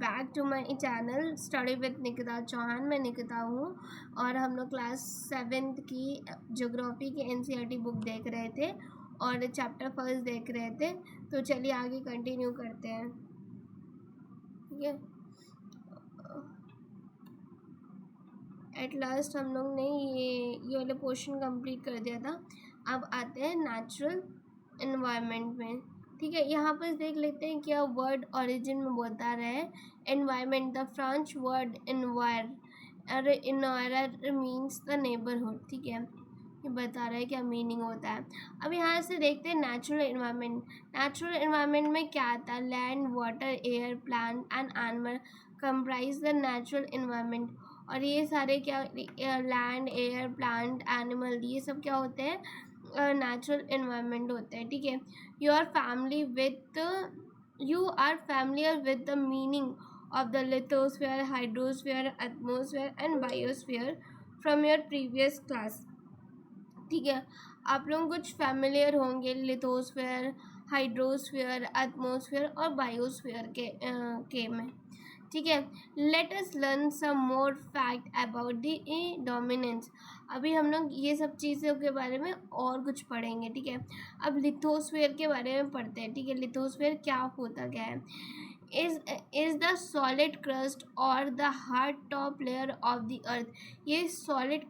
Back to my channel study with Nikita Chauhan. मैं निकिता हूँ और हम लोग क्लास 7th की ज्योग्राफी की एनसीईआरटी बुक देख रहे थे और चैप्टर फर्स्ट देख रहे थे। तो चलिए आगे कंटिन्यू करते हैं। ठीक है, एट लास्ट हम लोग ने ये वाला पोर्शन कंप्लीट कर दिया था। अब आते हैं नेचुरल एनवायरनमेंट में। ठीक है, यहाँ पर देख लेते हैं क्या वर्ड ओरिजिन में बता रहा है। Environment, the French word environ means the neighbourhood. ठीक है, ये बता रहा है क्या मीनिंग होता है। अब यहाँ से देखते हैं नेचुरल एनवायरनमेंट। नेचुरल एनवायरनमेंट में क्या आता है? Land, water, air, plant and animal comprise the natural environment. और ये सारे क्या, लैंड, एयर, प्लांट, एनिमल, ये सब क्या होते हैं? नेचुरल एनवायरनमेंट होते हैं। ठीक है, you are familiar with the meaning of the lithosphere, hydrosphere, atmosphere and biosphere from your previous class। ठीक है, आप लोग कुछ फैमिलियर होंगे लिथोस्फेयर, हाइड्रोस्फेयर, एटमॉस्फेयर और बायोस्फेयर के में। ठीक है, let us learn some more fact about the dominance. अभी हम लोग ये सब चीज़ों के बारे में और कुछ पढ़ेंगे। ठीक है, अब लिथोस्फेयर के बारे में पढ़ते हैं। ठीक है, लिथोस्फेयर क्या होता क्या है? is the solid crust or the hard top layer of the earth। ये solid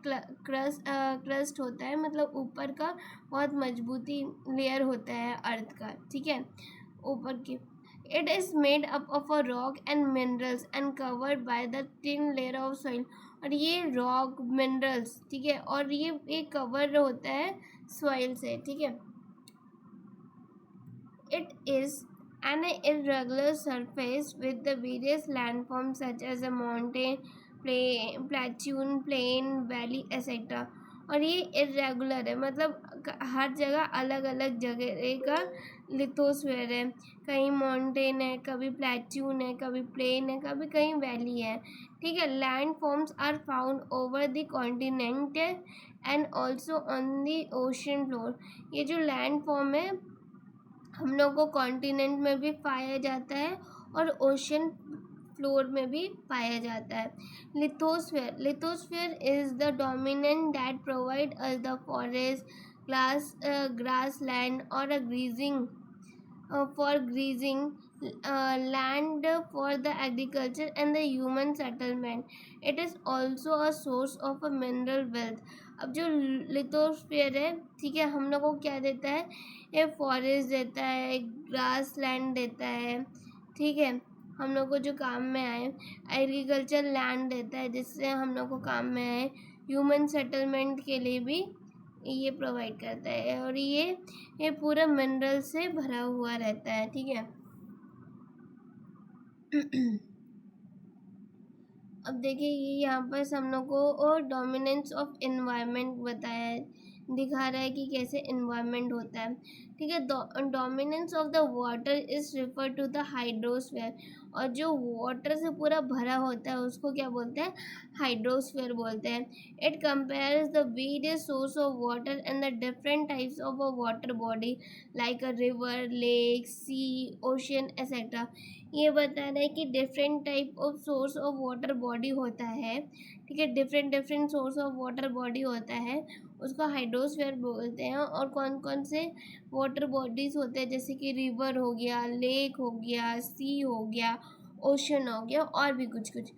crust होता है, मतलब ऊपर का बहुत मजबूती लेयर होता है अर्थ का। ठीक है, ऊपर की। It is made up of a rock and minerals and covered by the thin layer of soil। और ये rock, minerals, ठीक है, और ये cover होता है soil से। ठीक है, it is an irregular surface with the various landforms such as a mountain, plateau, plain, valley, etc। और ये इरेगुलर है, मतलब हर जगह अलग अलग जगह का लिथोस्फेयर है। कहीं माउंटेन है, कभी प्लेट्यून है, कभी प्लेन है, कभी कहीं वैली है। ठीक है, land forms are found over the continent and also on the ocean floor. ये जो लैंड फॉर्म है हम लोग को कॉन्टिनेंट में भी पाया जाता है और ओशन फ्लोर में भी पाया जाता है। Lithosphere is the dominant that provide us the forest, grass land और अ greasing for grazing, land for the agriculture and the human settlement। It is also a source of a mineral wealth। अब जो lithosphere है, ठीक है, हम लोग को क्या देता है? ये फॉरेस्ट देता है, ग्रास लैंड देता है। ठीक है, हम लोग को जो काम में आए। एग्रीकल्चर लैंड देता है जिससे हम लोग को काम में आए। ह्यूमन सेटलमेंट के लिए भी ये प्रोवाइड करता है और ये पूरा मिनरल से भरा हुआ रहता है। ठीक है, अब देखिए ये यहाँ पर हम लोग को और डोमिनेंस ऑफ एनवायरनमेंट बताया है, दिखा रहा है कि कैसे एनवायरनमेंट होता है। ठीक है, dominance of the water is refer to the hydrosphere. और जो वाटर से पूरा भरा होता है उसको क्या बोलते हैं? हाइड्रोस्फेयर बोलते हैं। It compares the various source of water and the different types of a water body like a river, lake, sea, ocean etcetera. ये बता रहा है कि different type of source of water body होता है। ठीक है, different source of water body होता है, उसको हाइड्रोस्फेयर बोलते हैं। और कौन कौन से वाटर बॉडीज होते हैं? जैसे कि रिवर हो गया, लेक हो गया, सी हो गया, ओशन हो गया और भी कुछ कुछ।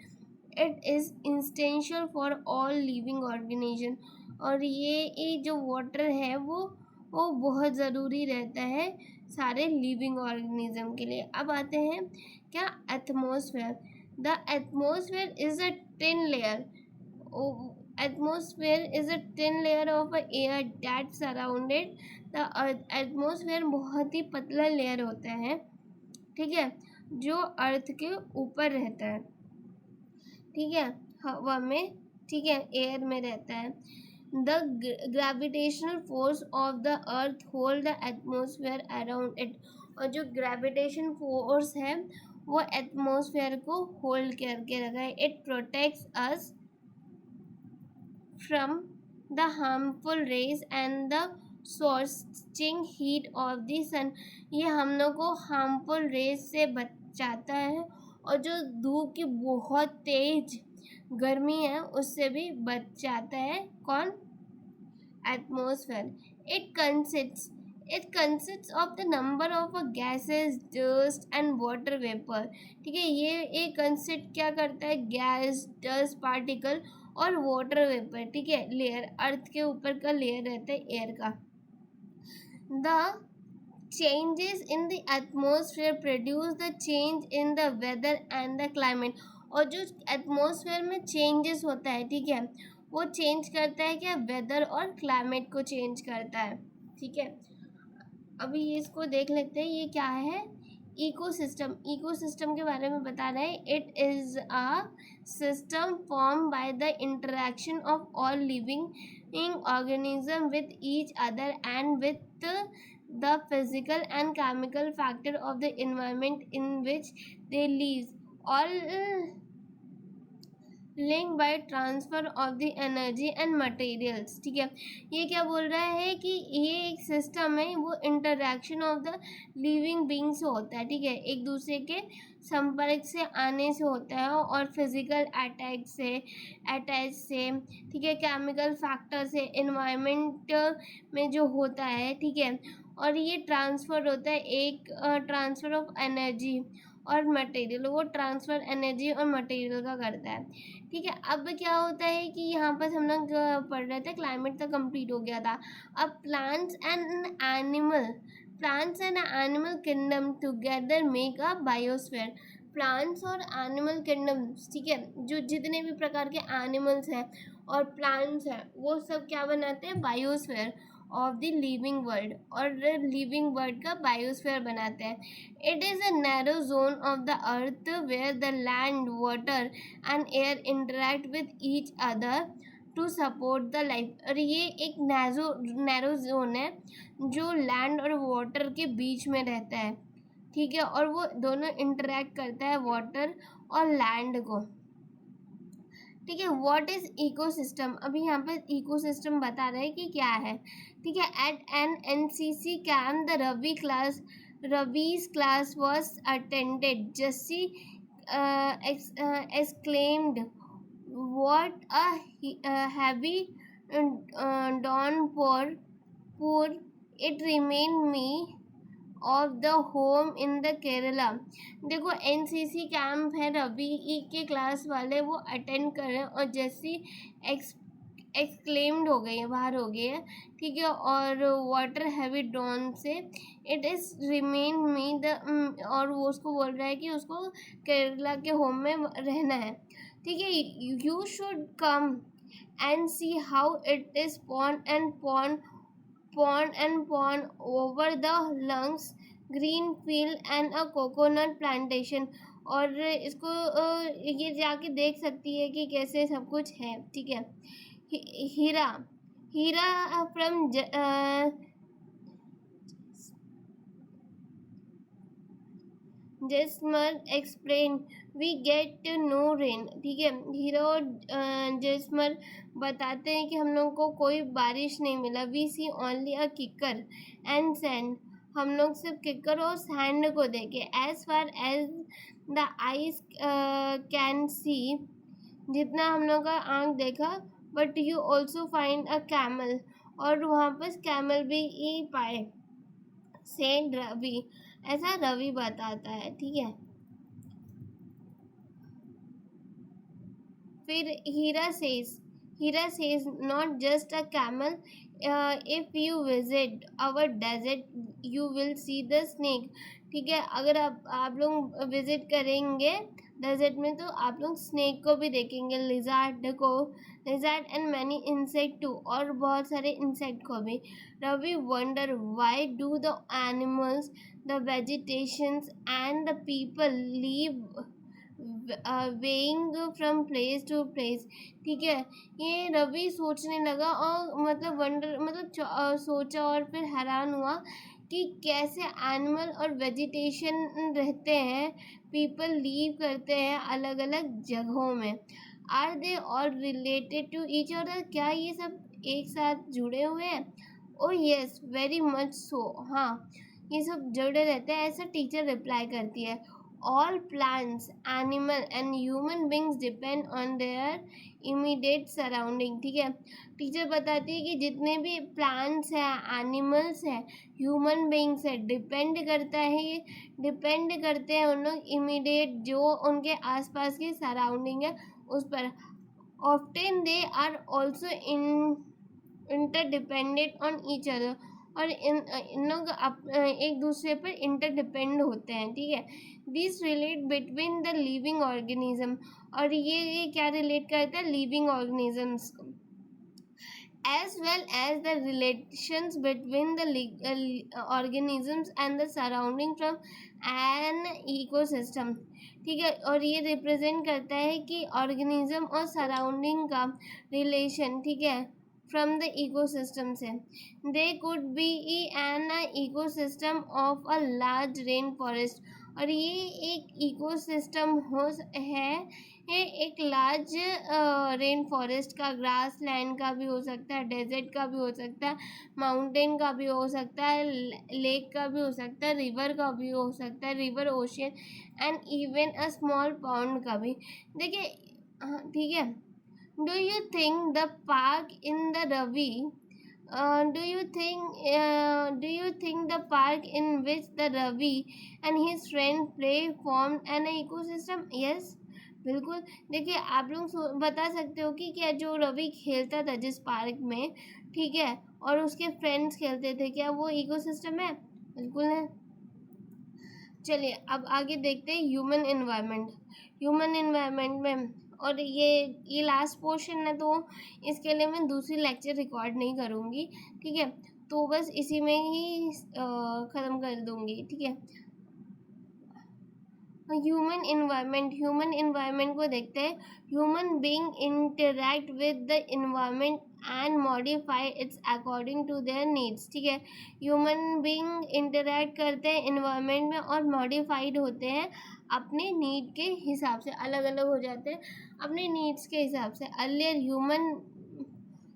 It is essential for all living organism. और ये जो वाटर है वो बहुत ज़रूरी रहता है सारे लिविंग ऑर्गेनिज्म के लिए। अब आते हैं क्या? Atmosphere. The atmosphere is a thin layer. Atmosphere is a thin layer of air that surrounded the earth. Atmosphere बहुत ही पतला लेयर होता है, ठीक है, जो अर्थ के ऊपर रहता है। ठीक है, हवा में, ठीक है, एयर में रहता है। The gravitational force of the earth hold the atmosphere around it। और जो ग्रेविटेशन फोर्स है वो एटमॉस्फेयर को होल्ड करके रखा है। It protects us from the harmful rays and the scorching heat of the sun. ये हम लोग को हार्मफुल रेज से बचाता है और जो धूप की बहुत तेज गर्मी है उससे भी बच जाता है। कौन? Atmosphere. It consists it consists of the number of gases, dust and water vapor। ठीक है, ये कंसिस्ट क्या करता है? गैस, डस्ट पार्टिकल और वाटर वेपर। ठीक है, लेयर, अर्थ के ऊपर का लेयर रहता है एयर का। The changes in the atmosphere produce the change in the weather and the climate। और जो एटमॉस्फेयर में चेंजेस होता है, ठीक है, वो चेंज करता है क्या? वेदर और क्लाइमेट को चेंज करता है। ठीक है, अभी इसको देख लेते हैं, ये क्या है? इकोसिस्टम। इकोसिस्टम के बारे में बता रहे हैं। It is a system form by the interaction of all living organism with each other and with the physical and chemical factor of the environment in which they live, all link by transfer of the energy and materials. ठीक है, ये क्या बोल रहा है कि ये एक सिस्टम है, वो interaction of the living being से होता है। ठीक है, एक दूसरे के संपर्क से आने से होता है और फिजिकल अटैच से, ठीक है, केमिकल फैक्टर से, एनवायरनमेंट में जो होता है। ठीक है, और ये ट्रांसफ़र होता है, एक ट्रांसफ़र ऑफ एनर्जी और मटेरियल, वो ट्रांसफ़र एनर्जी और मटेरियल का करता है। ठीक है, अब क्या होता है कि यहाँ पर हम लोग पढ़ रहे थे, क्लाइमेट तो कंप्लीट हो गया था। अब plants and animal kingdom together make a biosphere. Plants और एनिमल किंगडम्स, ठीक है, जो जितने भी प्रकार के एनिमल्स हैं और प्लांट्स हैं, वो सब क्या बनाते हैं? Biosphere of the living world, और लिविंग वर्ल्ड का बायोस्फीयर बनाते हैं। It is a narrow zone of the earth where the land, water and air interact with each other to support the life. और ये एक नैरो जोन है जो land और वाटर के बीच में रहता है। ठीक है, और वो दोनों इंटरैक्ट करता है, वाटर और लैंड को। ठीक है, व्हाट इज इकोसिस्टम? अभी यहाँ पर इकोसिस्टम बता रहे हैं कि क्या है। ठीक है, at an NCC camp the Ravi's class was attended. Jessie exclaimed, "What a heavy downpour! It remind me of the home in the Kerala." देखो, एनसीसी कैंप है, रवि के क्लास वाले वो अटेंड कर रहे हैं और जैसी एक्सक्लेम्ड हो गई है, बाहर हो गई है। ठीक है, और वाटर हैवी डॉन से it is remain me the, और वो उसको बोल रहा है कि उसको केरला के होम में रहना है। ठीक है, you should come and see how it is pond over the lungs, green field and a coconut plantation। और इसको ये जाके देख सकती है कि कैसे सब कुछ है। ठीक है, Heera from Jaisalmer explain, we get no rain. ठीक है, हीरो और जैस्मर बताते हैं कि हम लोग को कोई बारिश नहीं मिला। We see only a kikar and sand, हम लोग सिर्फ किकर और सैंड को देखे। As far as the eyes can see, जितना हम लोग का आँख देखा। But you also find a camel, और वहाँ पर कैमल भी ही पाए। सेड रवि, ऐसा रवि बताता है। ठीक है, फिर Heera says not just a camel, if you visit our desert you will see the snake. ठीक है, अगर आप लोग विजिट करेंगे डेजर्ट में तो आप लोग स्नेक को भी देखेंगे, lizard and many insect too, और बहुत सारे इंसेक्ट को भी। Ravi wonder why do the animals, the vegetations and the people live weighing from place to place. ठीक है, ये रवि सोचने लगा और मतलब सोचा और फिर हैरान हुआ कि कैसे एनिमल और वेजिटेशन रहते हैं, पीपल लीव करते हैं अलग अलग जगहों में। Are they all related to each other, क्या ये सब एक साथ जुड़े हुए हैं? Oh yes, very much so, हाँ, ये सब जुड़े रहते हैं, ऐसा टीचर रिप्लाई करती है। all plants, animal and human beings depend on their immediate surrounding. ठीक है, टीचर बताती है कि जितने भी प्लांट्स हैं, एनिमल्स हैं, ह्यूमन बींग्स है, डिपेंड करते हैं उन लोग इमीडिएट जो उनके आसपास की सराउंडिंग है उस पर. Often they are also interdependent on each other, और इन लोग एक दूसरे पर इंटरडिपेंड होते हैं. ठीक है, this relate between the living organism, और ये क्या रिलेट करता है लिविंग ऑर्गेनिजम्स को, as well as the relations between the organisms and the surrounding from an ecosystem. ठीक है, और ये रिप्रेजेंट करता है कि ऑर्गेनिज्म और सराउंडिंग का रिलेशन. ठीक है, फ्रॉम द इकोसिस्टम से. They could be an ecosystem of a large rain forest, और ये एक इकोसिस्टम है एक लार्ज रेन फॉरेस्ट का, ग्रास लैंड का भी हो सकता है, डेजर्ट का भी हो सकता है, माउंटेन का भी हो सकता है, लेक का भी हो सकता है, रिवर का भी हो सकता है, river, ocean and even a small pond का भी. देखिए, ठीक है. Do you think the park in the Ravi do you think the park in which the Ravi and his friend play formed an ecosystem? Yes, बिल्कुल. देखिए, आप लोग बता सकते हो कि क्या जो रवि खेलता था जिस पार्क में, ठीक है, और उसके फ्रेंड्स खेलते थे, क्या वो इकोसिस्टम है? बिल्कुल है. चलिए अब आगे देखते हैं ह्यूमन इन्वायरमेंट में, और ये लास्ट पोर्शन है तो इसके लिए मैं दूसरी लेक्चर रिकॉर्ड नहीं करूँगी. ठीक है, तो बस इसी में ही ख़त्म कर दूँगी. ठीक है, ह्यूमन इन्वायरमेंट को देखते हैं. Human being interact with the environment and modify its according to their needs. ठीक है, ह्यूमन बीइंग इंटरैक्ट करते हैं इन्वायरमेंट में और मॉडिफाइड होते हैं अपने नीड के हिसाब से, अलग अलग हो जाते हैं अपने नीड्स के हिसाब से. Earlier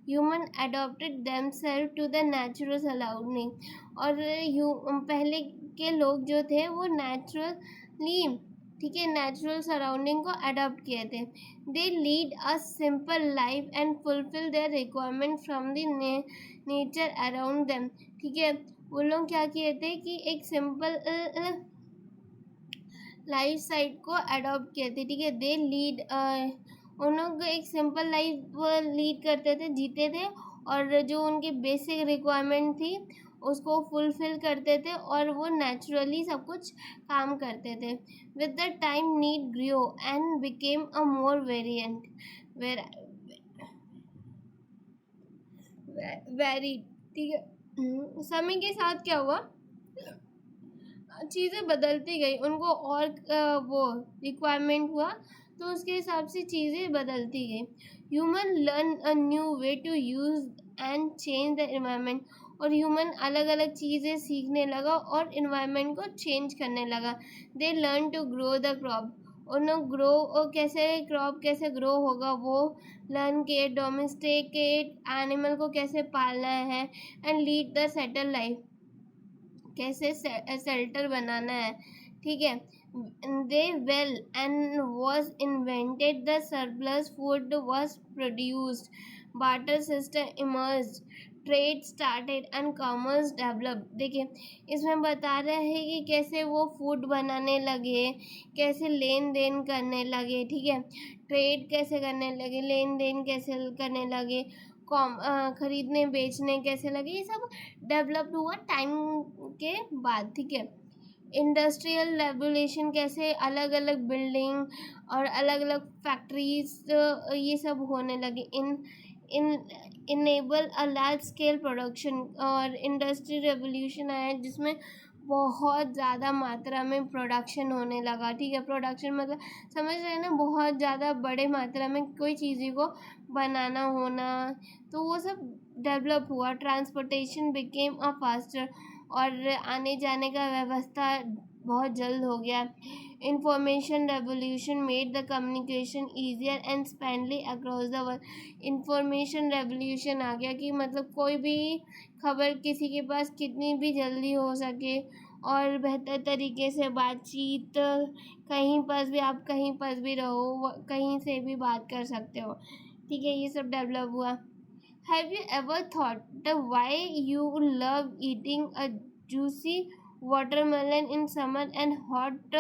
human adopted themselves to the natural surrounding, और पहले के लोग जो थे वो नेचुरली, ठीक है, नेचुरल सराउंडिंग को अडॉप्ट किए थे. They lead a simple life and fulfil their requirement from the nature around them. ठीक है, वो लोग क्या किए थे कि एक सिंपल लाइफ साइड को अडॉप्ट किए थे. ठीक है, दे लीड, उन लोग एक सिंपल लाइफ लीड करते थे, जीते थे, और जो उनकी बेसिक रिक्वायरमेंट थी उसको फुलफिल करते थे, और वो नेचुरली सब कुछ काम करते थे. With the time need grow and became a more very. ठीक है, समय के साथ क्या हुआ, चीज़ें बदलती गई, उनको और वो रिक्वायरमेंट हुआ तो उसके हिसाब से चीज़ें बदलती गई. Human learn a new way to use and change the environment, और ह्यूमन अलग अलग चीज़ें सीखने लगा और इन्वायरमेंट को चेंज करने लगा. They learn to grow the crop, उन्होंने ग्रो, और कैसे क्रॉप कैसे ग्रो होगा वो लर्न किए. डोमेस्टिकेट एनिमल को कैसे पालना है, and lead the settle life, कैसे शेल्टर बनाना है. ठीक है, the wheel and was invented, the surplus food was produced, barter system emerge, trade started and commerce develop. देखिए, इसमें बता रहे हैं कि कैसे वो फूड बनाने लगे, कैसे लेन देन करने लगे. ठीक है, ट्रेड कैसे करने लगे, लेन देन कैसे करने लगे, खरीदने बेचने कैसे लगे, ये सब डेवलप हुआ टाइम के बाद. ठीक है, इंडस्ट्रियल रेवोल्यूशन, कैसे अलग अलग बिल्डिंग और अलग अलग फैक्ट्रीज ये सब होने लगे. Enable a large scale production, और इंडस्ट्री रेवोल्यूशन आया जिसमें बहुत ज़्यादा मात्रा में प्रोडक्शन होने लगा. ठीक है, प्रोडक्शन मतलब समझ रहे हैं ना, बहुत ज़्यादा बड़े मात्रा में कोई चीज़ को बनाना होना, तो वो सब डेवलप हुआ. ट्रांसपोर्टेशन बिकेम अ फास्टर, और आने जाने का व्यवस्था बहुत जल्द हो गया. Information revolution made the communication easier and speedily across the world. Information revolution आ गया कि मतलब कोई भी खबर किसी के पास कितनी भी जल्दी हो सके और बेहतर तरीके से बातचीत, कहीं पर भी आप कहीं पर भी रहो, कहीं से भी बात कर सकते हो, ठीक है। ये सब डेवलप हुआ। Have you ever thought why you love eating a juicy watermelon in summer and hot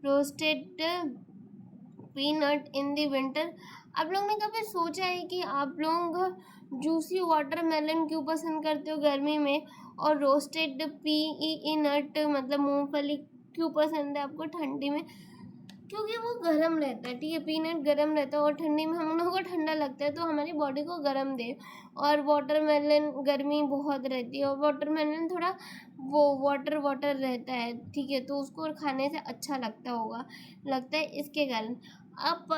roasted peanut in the winter? आप लोग ने कभी सोचा है कि आप लोग जूसी वाटरमेलन क्यों पसंद करते हो गर्मी में, और रोस्टेड पीनट मतलब मूंगफली क्यों पसंद है आपको ठंडी में? क्योंकि वो गर्म रहता है, ठीक है। पीनट गर्म रहता है और ठंडी में हम लोगों को ठंडा लगता है, तो हमारी बॉडी को गर्म दे। और वाटरमेलन गर्मी बहुत रहती है, और वाटरमेलन थोड़ा वो वाटर वाटर रहता है, ठीक है, तो उसको खाने से अच्छा लगता है इसके कारण। अब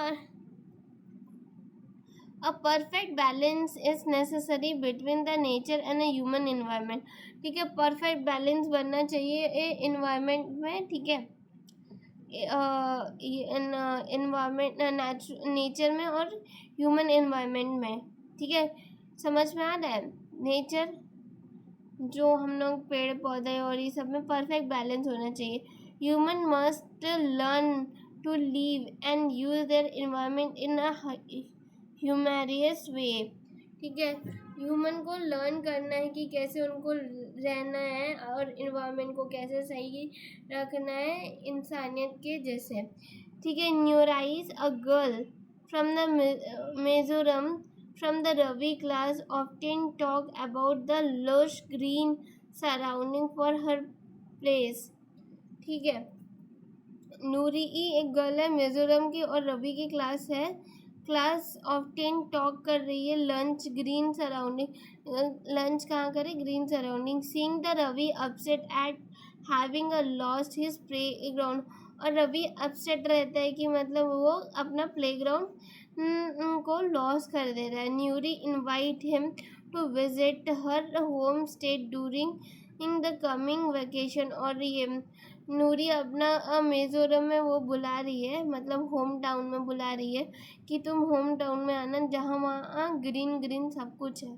A perfect balance is necessary between the nature and a human environment, ठीक है। परफेक्ट बैलेंस बनना चाहिए इन्वायरमेंट में, ठीक है, इन्वायरमेंट नेचर में और ह्यूमन एनवायरनमेंट में, ठीक है। समझ में आ रहा है? नेचर जो हम लोग पेड़ पौधे और ये सब में परफेक्ट बैलेंस होना चाहिए। Human must learn to live and use their environment in a ह्यूमेरियस वे, ठीक है। ह्यूमन को लर्न करना है कि कैसे उनको रहना है और इन्वायरमेंट को कैसे सही रखना है इंसानियत के जैसे, ठीक है। Nuri is a girl from the Mizoram from the Ravi class often talk about the lush green surrounding for her place, ठीक है। नूरी एक गर्ल है मिजोरम की और रवि की क्लास ऑफ 10 टॉक कर रही है लंच ग्रीन सराउंडिंग, लंच कहाँ करे, green surrounding. Seeing the Ravi upset at having a lost his playground, और रवि अपसेट रहता है कि मतलब वो अपना प्ले ग्राउंड को लॉस कर दे रहा है। Nuri invite him to visit her home state during in the coming vacation, और ये नूरी अपना मिजोरम में वो बुला रही है, मतलब होम टाउन में बुला रही है कि तुम होम टाउन में आना जहाँ वहाँ ग्रीन ग्रीन सब कुछ है,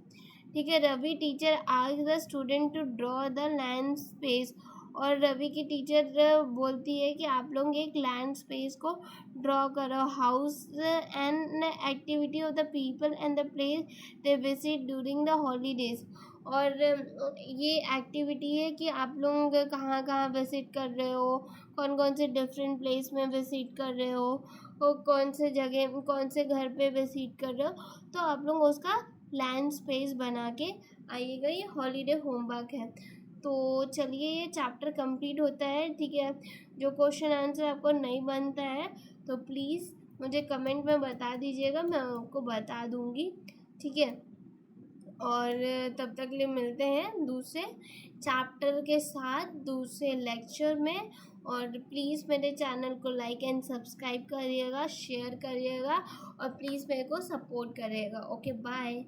ठीक है। Ravi teacher asked the student to draw the land space, और रवि की टीचर बोलती है कि आप लोग एक लैंड स्पेस को ड्रॉ करो। House and activity of the people and the place they visit during the holidays, और ये एक्टिविटी है कि आप लोग कहाँ कहाँ विजिट कर रहे हो, कौन कौन से डिफरेंट प्लेस में विजिट कर रहे हो, और कौन से जगह कौन से घर पे विजिट कर रहे हो, तो आप लोग उसका लैंड स्पेस बना के आइएगा। ये हॉलीडे होमवर्क है। तो चलिए ये चैप्टर कंप्लीट होता है, ठीक है। जो क्वेश्चन आंसर आपको नहीं बनता है तो प्लीज़ मुझे कमेंट में बता दीजिएगा, मैं आपको बता दूँगी, ठीक है। और तब तक के लिए मिलते हैं दूसरे चैप्टर के साथ दूसरे लेक्चर में। और प्लीज़ मेरे चैनल को लाइक एंड सब्सक्राइब करिएगा, शेयर करिएगा, और प्लीज़ मेरे को सपोर्ट करिएगा। Okay, bye.